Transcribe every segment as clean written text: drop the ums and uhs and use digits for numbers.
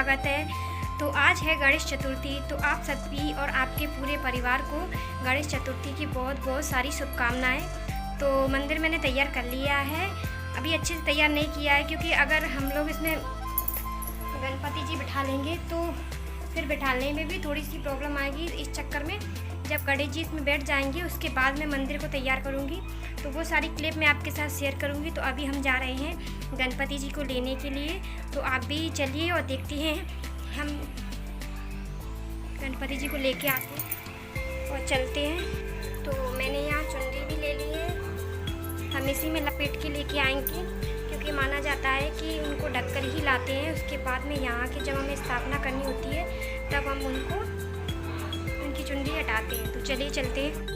स्वागत है। तो आज है गणेश चतुर्थी, तो आप सभी और आपके पूरे परिवार को गणेश चतुर्थी की बहुत बहुत सारी शुभकामनाएं। तो मंदिर मैंने तैयार कर लिया है, अभी अच्छे से तैयार नहीं किया है क्योंकि अगर हम लोग इसमें गणपति जी बिठा लेंगे तो फिर बिठाने में भी थोड़ी सी प्रॉब्लम आएगी। इस चक्कर में जब गणेश जी इसमें बैठ जाएंगे उसके बाद मैं मंदिर को तैयार करूँगी, तो वो सारी क्लिप मैं आपके साथ शेयर करूँगी। तो अभी हम जा रहे हैं गणपति जी को लेने के लिए, तो आप भी चलिए और देखते हैं हम गणपति जी को लेके आते हैं और चलते हैं। तो मैंने यहाँ चुनरी भी ले ली है, हम इसी में लपेट के लेके आएंगे क्योंकि माना जाता है कि उनको ढककर ही लाते हैं। उसके बाद में यहाँ की जब हमें स्थापना करनी होती है तब हम उनकी चुनरी हटाते हैं। तो चलिए चलते हैं।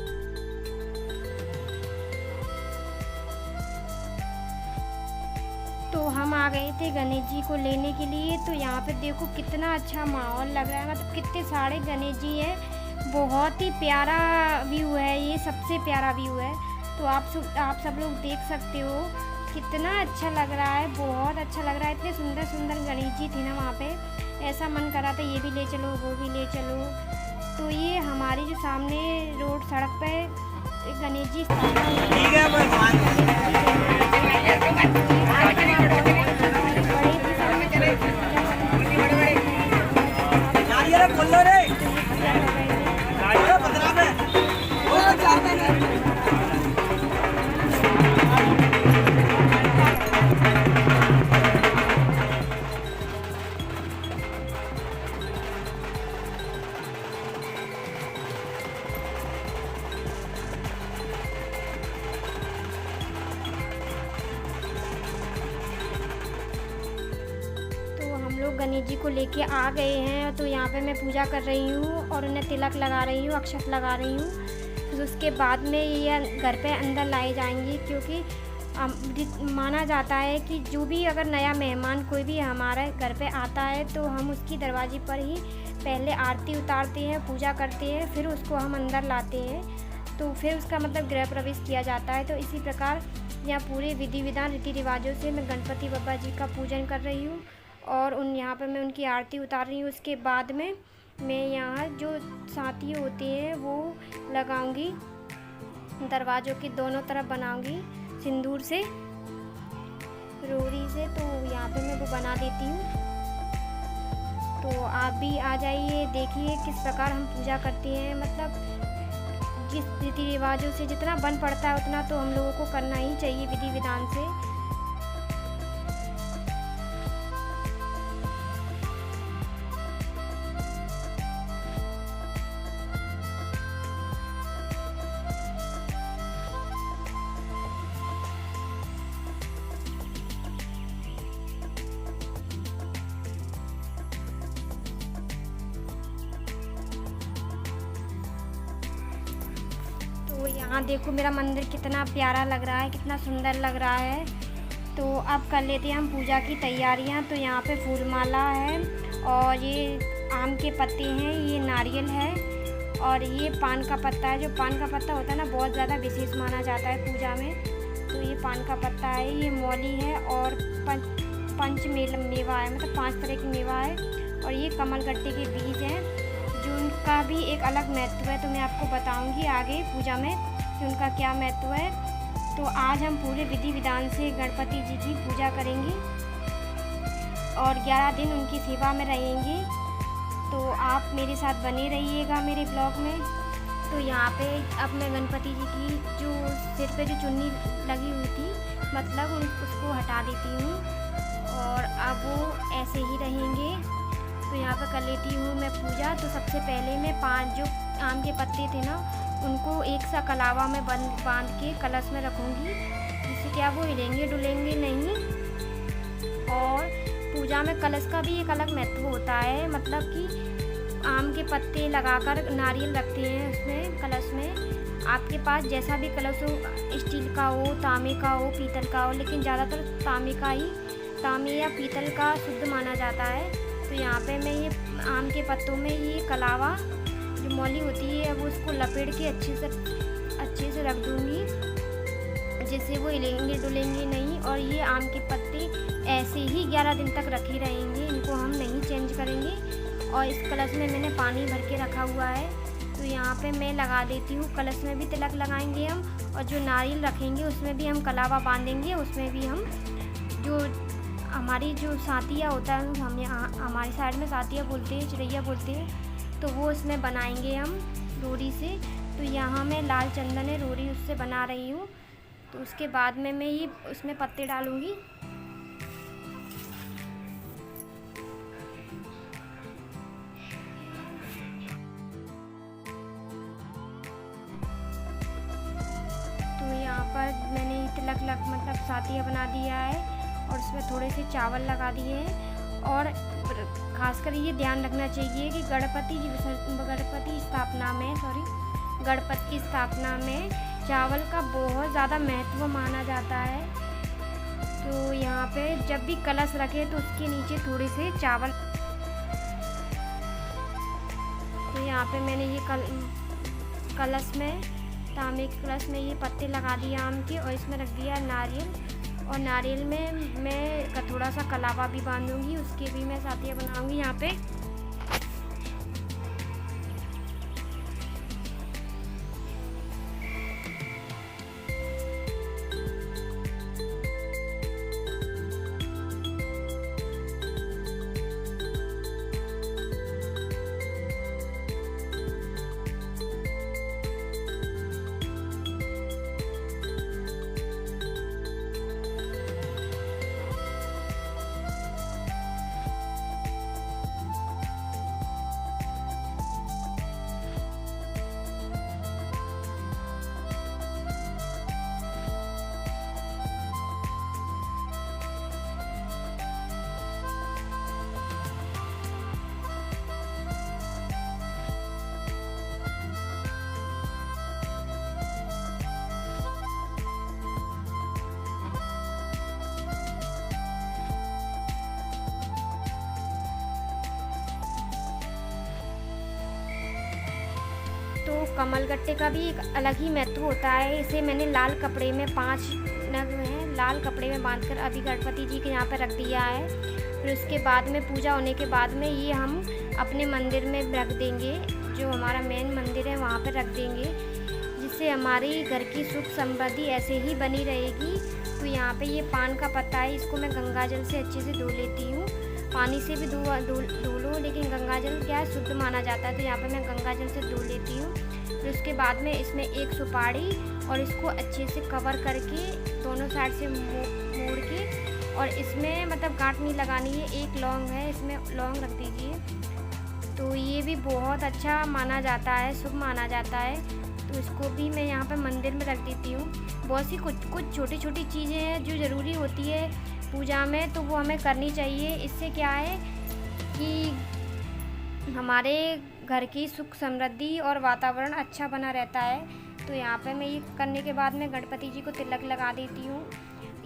तो हम आ गए थे गणेश जी को लेने के लिए। तो यहाँ पे देखो कितना अच्छा माहौल लग रहा है, मतलब कितने सारे गणेश जी हैं। बहुत ही प्यारा व्यू है, ये सबसे प्यारा व्यू है। तो आप सब लोग देख सकते हो कितना अच्छा लग रहा है, बहुत अच्छा लग रहा है। इतने सुंदर सुंदर गणेश जी थे ना वहाँ पे, ऐसा मन कर रहा था ये भी ले चलो वो भी ले चलो। तो ये हमारी जो सामने रोड सड़क पे गणेश जी लोग गणेश जी को लेके आ गए हैं। तो यहाँ पे मैं पूजा कर रही हूँ और उन्हें तिलक लगा रही हूँ, अक्षत लगा रही हूँ। फिर उसके बाद में ये घर पे अंदर लाए जाएंगे क्योंकि माना जाता है कि जो भी अगर नया मेहमान कोई भी हमारे घर पे आता है तो हम उसकी दरवाजे पर ही पहले आरती उतारते हैं, पूजा करते हैं, फिर उसको हम अंदर लाते हैं। तो फिर उसका मतलब गृह प्रवेश किया जाता है। तो इसी प्रकार यहाँ पूरे विधि विधान रीति रिवाजों से मैं गणपति बप्पा जी का पूजन कर रही हूँ और यहाँ पर मैं उनकी आरती उतार रही हूँ। उसके बाद में मैं यहाँ जो साथी होते हैं वो लगाऊंगी, दरवाज़ों के दोनों तरफ बनाऊंगी सिंदूर से, रोड़ी से। तो यहाँ पे मैं वो बना देती हूँ। तो आप भी आ जाइए, देखिए किस प्रकार हम पूजा करते हैं। मतलब जिस रीति रिवाजों से जितना बन पड़ता है उतना तो हम लोगों को करना ही चाहिए विधि विधान से। तो यहाँ देखो मेरा मंदिर कितना प्यारा लग रहा है, कितना सुंदर लग रहा है। तो अब कर लेते हैं हम पूजा की तैयारियाँ। तो यहाँ पे फूल माला है और ये आम के पत्ते हैं, ये नारियल है और ये पान का पत्ता है। जो पान का पत्ता होता है ना बहुत ज़्यादा विशेष माना जाता है पूजा में। तो ये पान का पत्ता है, ये मौली है और पंच मेवा है, मतलब 5 तरह की मेवा है। और ये कमल गट्टे के बीज हैं जो उनका भी एक अलग महत्व है। तो मैं आपको बताऊंगी आगे पूजा में कि उनका क्या महत्व है। तो आज हम पूरे विधि विधान से गणपति जी की पूजा करेंगे और 11 दिन उनकी सेवा में रहेंगे। तो आप मेरे साथ बने रहिएगा मेरे ब्लॉग में। तो यहाँ पे अब मैं गणपति जी की जो सिर पे जो चुन्नी लगी हुई थी मतलब उसको हटा देती हूँ और अब वो ऐसे ही रहेंगे। तो यहाँ पर कर लेती हूँ मैं पूजा। तो सबसे पहले मैं 5 जो आम के पत्ते थे ना उनको एक सा कलावा में बांध के कलश में रखूँगी, जिससे क्या वो हिलेंगे डुलेंगे नहीं। और पूजा में कलश का भी एक अलग महत्व होता है, मतलब कि आम के पत्ते लगाकर नारियल रखते हैं उसमें कलश में। आपके पास जैसा भी कलश हो, स्टील का हो, तांबे का हो, पीतल का हो, लेकिन ज़्यादातर तांबे या पीतल का शुद्ध माना जाता है। तो यहाँ पे मैं ये आम के पत्तों में ये कलावा जो मौली होती है वो उसको लपेट के अच्छे से रख दूँगी। जिससे वो हिलेंगे डुलेंगे नहीं। और ये आम के पत्ते ऐसे ही 11 दिन तक रखे रहेंगे, इनको हम नहीं चेंज करेंगे। और इस कलश में मैंने पानी भर के रखा हुआ है, तो यहाँ पे मैं लगा देती हूँ। कलश में भी तिलक लगाएंगे हम, और जो नारियल रखेंगे उसमें भी हम कलावा बांधेंगे। उसमें भी हम जो हमारी जो सातिया होता है, हम यहाँ हमारी साइड में सातिया बोलते हैं, चिड़ैया बोलते हैं, तो वो इसमें बनाएंगे हम रोड़ी से। तो यहाँ मैं लाल चंदन है रोड़ी उससे बना रही हूँ। तो उसके बाद में मैं ये उसमें पत्ते डालूँगी। तो यहाँ पर मैंने तिलक मतलब सातिया बना दिया है, और उसमें थोड़े से चावल लगा दिए हैं। और खासकर ये ध्यान रखना चाहिए कि गणपति स्थापना में चावल का बहुत ज़्यादा महत्व माना जाता है। तो यहाँ पे जब भी कलश रखे तो उसके नीचे थोड़े से चावल। तो यहाँ पे मैंने ये कलश में, तांबे के कलश में ये पत्ते लगा दिए आम के, और इसमें रख दिया नारियल। और नारियल में मैं थोड़ा सा कलावा भी बांधूंगी, उसके भी मैं सातिया बनाऊंगी यहाँ पे। तो कमल गट्टे का भी एक अलग ही महत्व होता है। इसे मैंने लाल कपड़े में 5 नग हैं, लाल कपड़े में बांधकर अभी गणपति जी के यहाँ पर रख दिया है। फिर उसके बाद में पूजा होने के बाद में ये हम अपने मंदिर में रख देंगे, जो हमारा मेन मंदिर है वहाँ पर रख देंगे, जिससे हमारी घर की सुख समृद्धि ऐसे ही बनी रहेगी। तो यहाँ पे ये पान का पत्ता है, इसको मैं गंगा जल से अच्छे से धो लेती हूँ। पानी से भी धो लो, लेकिन गंगा जल क्या है, शुद्ध माना जाता है। तो यहाँ पे मैं गंगा जल से धो लेती हूँ। फिर उसके बाद में इसमें एक सुपारी, और इसको अच्छे से कवर करके दोनों साइड से मोड़ के, और इसमें मतलब गांठ नहीं लगानी है। एक लौंग है, इसमें लौंग रख दीजिए। तो ये भी बहुत अच्छा माना जाता है, शुभ माना जाता है। तो इसको भी मैं यहाँ पे मंदिर में रख देती हूँ। बहुत सी कुछ छोटी छोटी चीज़ें हैं जो ज़रूरी होती है पूजा में, तो वो हमें करनी चाहिए। इससे क्या है कि हमारे घर की सुख समृद्धि और वातावरण अच्छा बना रहता है। तो यहाँ पे मैं ये करने के बाद में गणपति जी को तिलक लगा देती हूँ।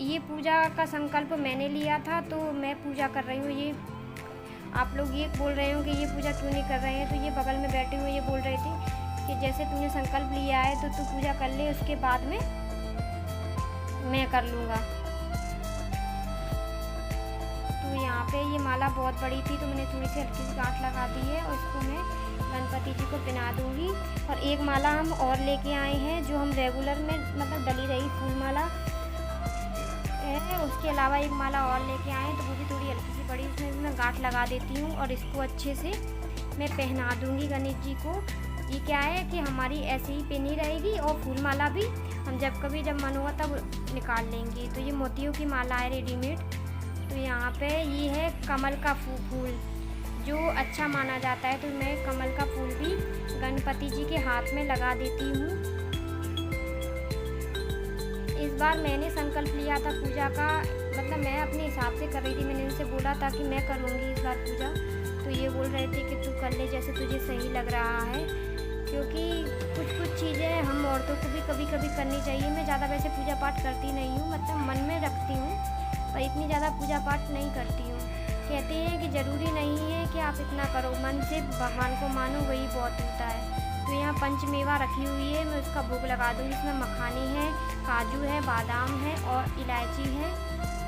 ये पूजा का संकल्प मैंने लिया था, तो मैं पूजा कर रही हूँ। ये आप लोग ये बोल रहे हो कि ये पूजा क्यों नहीं कर रहे हैं, तो ये बगल में बैठे हुए ये बोल रहे थे कि जैसे तूने संकल्प लिया है तो तू पूजा कर ले, उसके बाद में मैं कर लूँगा। तो यहाँ पे ये माला बहुत बड़ी थी, तो मैंने थोड़ी सी हल्की सी गांठ लगा दी है, और इसको मैं गणपति जी को पहना दूँगी। और एक माला हम और लेके आए हैं, जो हम रेगुलर में मतलब डली रही फूल माला है, उसके अलावा एक माला और लेके आए हैं, तो वो भी थोड़ी हल्की सी बड़ी, उसमें भी मैं गांठ लगा देती हूँ, और इसको अच्छे से मैं पहना दूँगी गणेश जी को। ये क्या है कि हमारी ऐसे ही पहनी रहेगी, और फूल माला भी हम जब मन होगा तब निकाल लेंगे। तो ये मोतियों की माला है रेडीमेड। तो यहाँ पे ये है कमल का फूल, जो अच्छा माना जाता है। तो मैं कमल का फूल भी गणपति जी के हाथ में लगा देती हूँ। इस बार मैंने संकल्प लिया था पूजा का, मतलब मैं अपने हिसाब से कर रही थी। मैंने इनसे बोला था कि मैं करूँगी इस बार पूजा, तो ये बोल रहे थे कि तू कर ले जैसे तुझे सही लग रहा है, क्योंकि कुछ चीज़ें हम औरतों को भी कभी कभी करनी चाहिए। मैं ज़्यादा वैसे पूजा पाठ करती नहीं हूँ, मतलब मन में रखती हूँ, पर इतनी ज़्यादा पूजा पाठ नहीं करती हूँ। कहते हैं कि ज़रूरी नहीं है कि आप इतना करो, मन से भगवान को मानो, वही बहुत होता है। तो यहाँ पंचमेवा रखी हुई है, मैं उसका भोग लगा दूँगी। इसमें मखानी है, काजू है, बादाम है और इलायची है।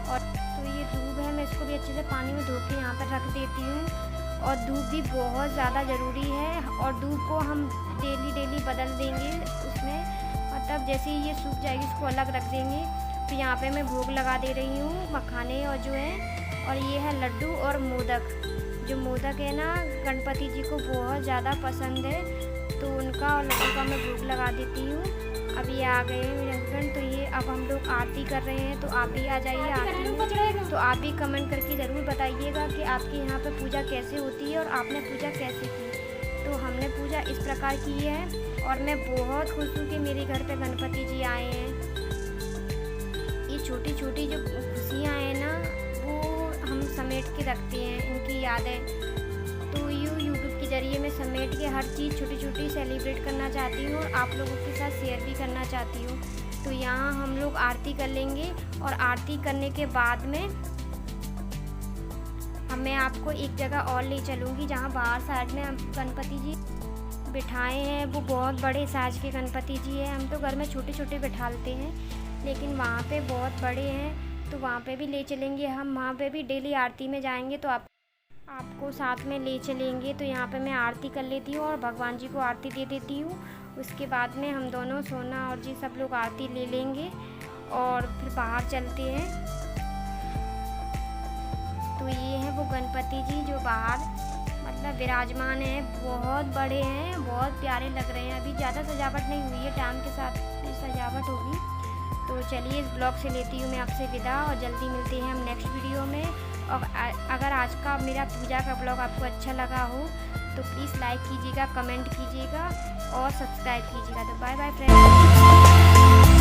और तो ये दूध है, मैं इसको भी अच्छे से पानी में धो के यहाँ पर रख देती हूँ। और दूध भी बहुत ज़्यादा ज़रूरी है और दूध को हम डेली बदल देंगे उसमें, मतलब जैसे ही ये सूख जाएगी इसको अलग रख देंगे। तो यहाँ पे मैं भोग लगा दे रही हूँ मखाने और जो है, और ये है लड्डू और मोदक। जो मोदक है ना गणपति जी को बहुत ज़्यादा पसंद है, तो उनका और लड्डू का मैं भोग लगा देती हूँ। अभी आ गए हैं मेरे हस्बैंड, तो ये अब हम लोग आरती कर रहे हैं, तो आप भी आ जाइए आरती में। तो आप भी कमेंट करके ज़रूर बताइएगा कि आपके यहाँ पे पूजा कैसे होती है और आपने पूजा कैसे की। तो हमने पूजा इस प्रकार की है और मैं बहुत खुश हूँ कि मेरे घर पे गणपति जी आए हैं। ये छोटी छोटी जो खुशियाँ हैं ना वो हम समेट के रखते हैं, इनकी यादें। तो यूट्यूब के ज़रिए मैं समेट के हर चीज़ छोटी छोटी सेलिब्रेट करना चाहती हूँ और आप लोगों के साथ शेयर भी करना चाहती हूँ। तो यहाँ हम लोग आरती कर लेंगे और आरती करने के बाद में मैं आपको एक जगह और ले चलूँगी जहाँ बाहर साइड में हम गणपति जी बिठाए हैं। वो बहुत बड़े साइज के गणपति जी हैं। हम तो घर में छोटे छोटे बिठाते हैं, लेकिन वहाँ पे बहुत बड़े हैं, तो वहाँ पे भी ले चलेंगे हम। वहाँ पे भी डेली आरती में जाएंगे तो आपको साथ में ले चलेंगे। तो यहाँ पे मैं आरती कर लेती हूँ और भगवान जी को आरती दे देती हूँ। उसके बाद में हम दोनों सोना और जी सब लोग आरती ले लेंगे और फिर बाहर चलते हैं। तो ये है वो गणपति जी जो बाहर मतलब विराजमान है, बहुत बड़े हैं, बहुत प्यारे लग रहे हैं। अभी ज़्यादा सजावट नहीं हुई है, टाइम के साथ सजावट होगी। तो चलिए इस ब्लॉग से लेती हूँ मैं आपसे विदा और जल्दी मिलते हैं हम नेक्स्ट वीडियो में। और अगर आज का मेरा पूजा का ब्लॉग आपको अच्छा लगा हो तो प्लीज़ लाइक कीजिएगा, कमेंट कीजिएगा और सब्सक्राइब कीजिएगा। तो बाय बाय फ्रेंड्स।